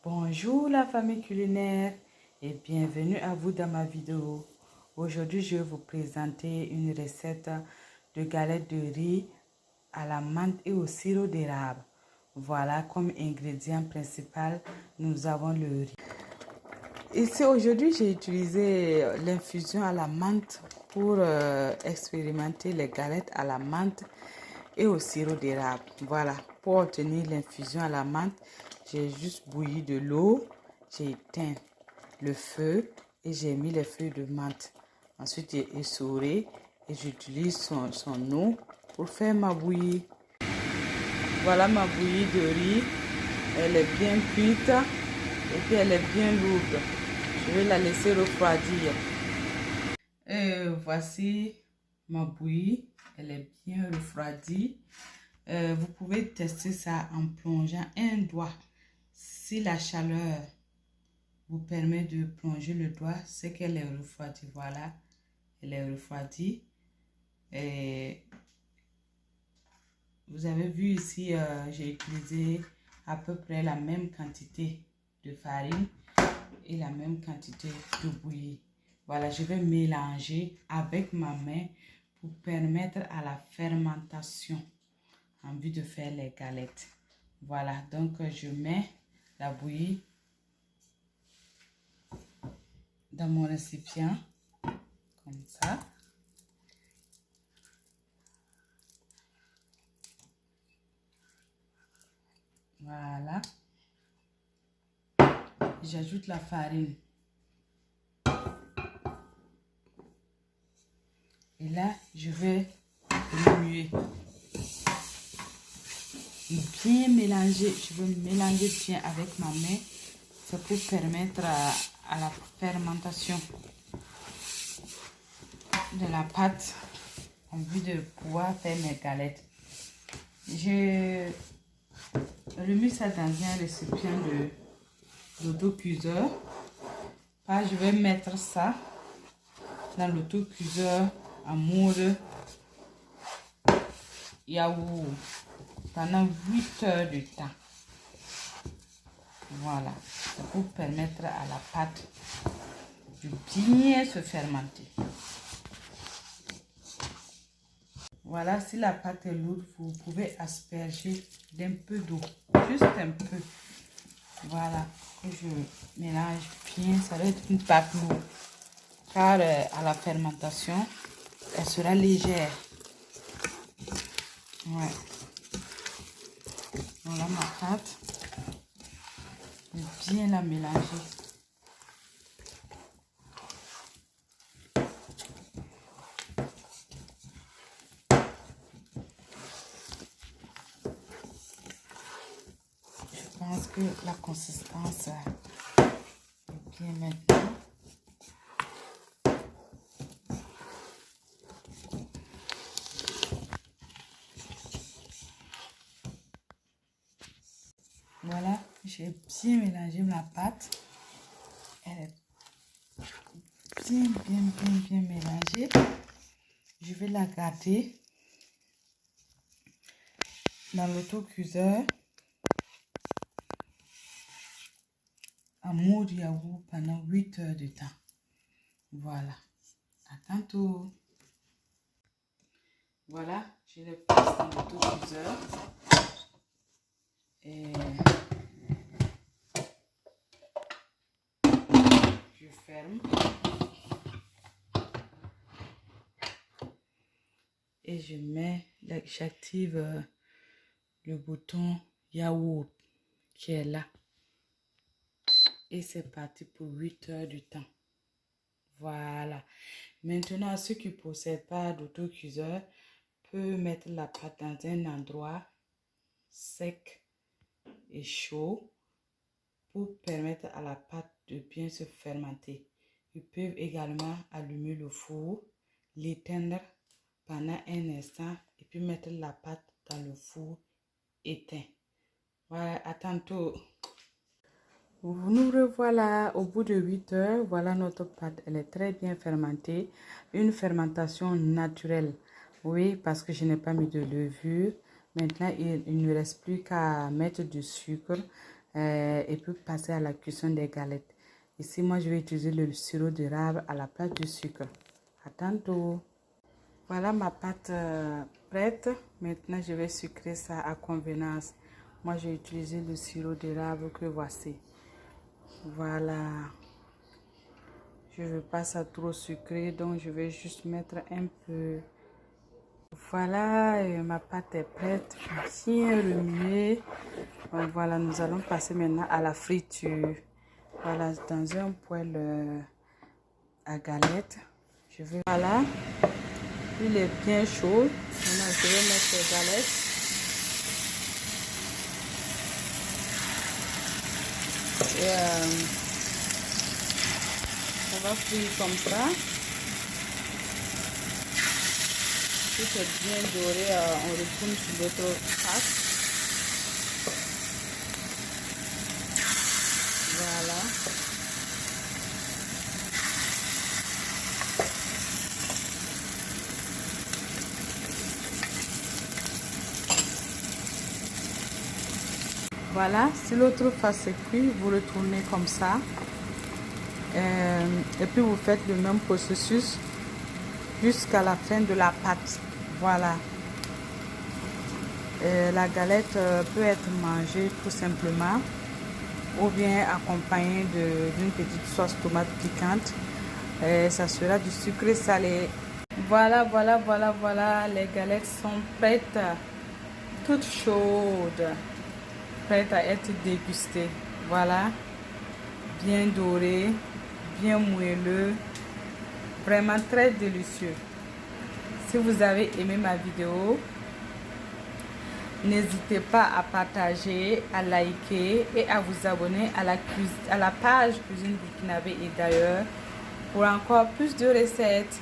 Bonjour la famille culinaire et bienvenue à vous dans ma vidéo. Aujourd'hui, je vais vous présenter une recette de galettes de riz à la menthe et au sirop d'érable. Voilà, comme ingrédient principal, nous avons le riz. Ici, aujourd'hui, j'ai utilisé l'infusion à la menthe pour expérimenter les galettes à la menthe et au sirop d'érable. Voilà, pour obtenir l'infusion à la menthe, j'ai juste bouilli de l'eau, j'ai éteint le feu et j'ai mis les feuilles de menthe. Ensuite, j'ai essoré et j'utilise son eau pour faire ma bouillie. Voilà ma bouillie de riz. Elle est bien cuite et puis elle est bien lourde. Je vais la laisser refroidir. Voici ma bouillie. Elle est bien refroidie. Vous pouvez tester ça en plongeant un doigt. Si la chaleur vous permet de plonger le doigt, c'est qu'elle est refroidie. Voilà, elle est refroidie. Et vous avez vu ici, j'ai utilisé à peu près la même quantité de farine et la même quantité de bouillie. Voilà, je vais mélanger avec ma main pour permettre à la fermentation en vue de faire les galettes. Voilà, donc je mets la bouillie dans mon récipient, comme ça. Voilà. J'ajoute la farine. Et là, je vais remuer. Bien mélanger. Je veux mélanger bien avec ma main. C'est pour permettre à la fermentation de la pâte en vue de pouvoir faire mes galettes. Je remue ça dans un récipient d'autocuiseur. Je vais mettre ça dans l'autocuiseur en mode yaourt pendant 8 heures de temps. Voilà, c'est pour permettre à la pâte de bien se fermenter. Voilà, si la pâte est lourde, vous pouvez asperger d'un peu d'eau, juste un peu. Voilà, et je mélange bien, ça va être une pâte lourde. Car à la fermentation, elle sera légère. Ouais. Voilà ma pâte. Je vais bien la mélanger. Je pense que la consistance est bien maintenant. Voilà, j'ai bien mélangé ma pâte. Elle est bien mélangée. Je vais la garder dans l'autocuiseur en mode yaourt pendant 8 heures de temps. Voilà. À tantôt. Voilà, je les place dans l'autocuiseur. Et je ferme. Et j'active le bouton yaourt qui est là. Et c'est parti pour 8 heures du temps. Voilà. Maintenant, ceux qui ne possèdent pas d'autocuiseur peuvent mettre la pâte dans un endroit sec et chaud pour permettre à la pâte de bien se fermenter. Ils peuvent également allumer le four, l'éteindre pendant un instant et puis mettre la pâte dans le four éteint. Voilà, à tantôt. Nous revoilà au bout de 8 heures. Voilà notre pâte. Elle est très bien fermentée. Une fermentation naturelle. Oui, parce que je n'ai pas mis de levure. Maintenant, il ne reste plus qu'à mettre du sucre et puis passer à la cuisson des galettes. Ici, moi, je vais utiliser le sirop d'érable à la place du sucre. À tantôt. Voilà ma pâte prête. Maintenant, je vais sucrer ça à convenance. Moi, j'ai utilisé le sirop d'érable que voici. Voilà. Je ne veux pas ça trop sucré, donc je vais juste mettre un peu. Voilà, ma pâte est prête, bien remuée. Voilà, nous allons passer maintenant à la friture. Voilà, dans un poêle à galettes. Voilà, il est bien chaud. Maintenant, je vais mettre les galettes. Et on va frire comme ça. Si c'est bien doré, on retourne sur l'autre face. Voilà. Voilà, si l'autre face est cuit, vous retournez comme ça. Et puis vous faites le même processus jusqu'à la fin de la pâte. Voilà. La galette peut être mangée tout simplement ou bien accompagnée d'une petite sauce tomate piquante. Ça sera du sucré salé. Voilà, les galettes sont prêtes, toutes chaudes, prêtes à être dégustées. Voilà, bien dorées, bien moelleux, vraiment très délicieux. Si vous avez aimé ma vidéo, n'hésitez pas à partager, à liker et à vous abonner à la page Cuisine Burkinabé et d'ailleurs pour encore plus de recettes.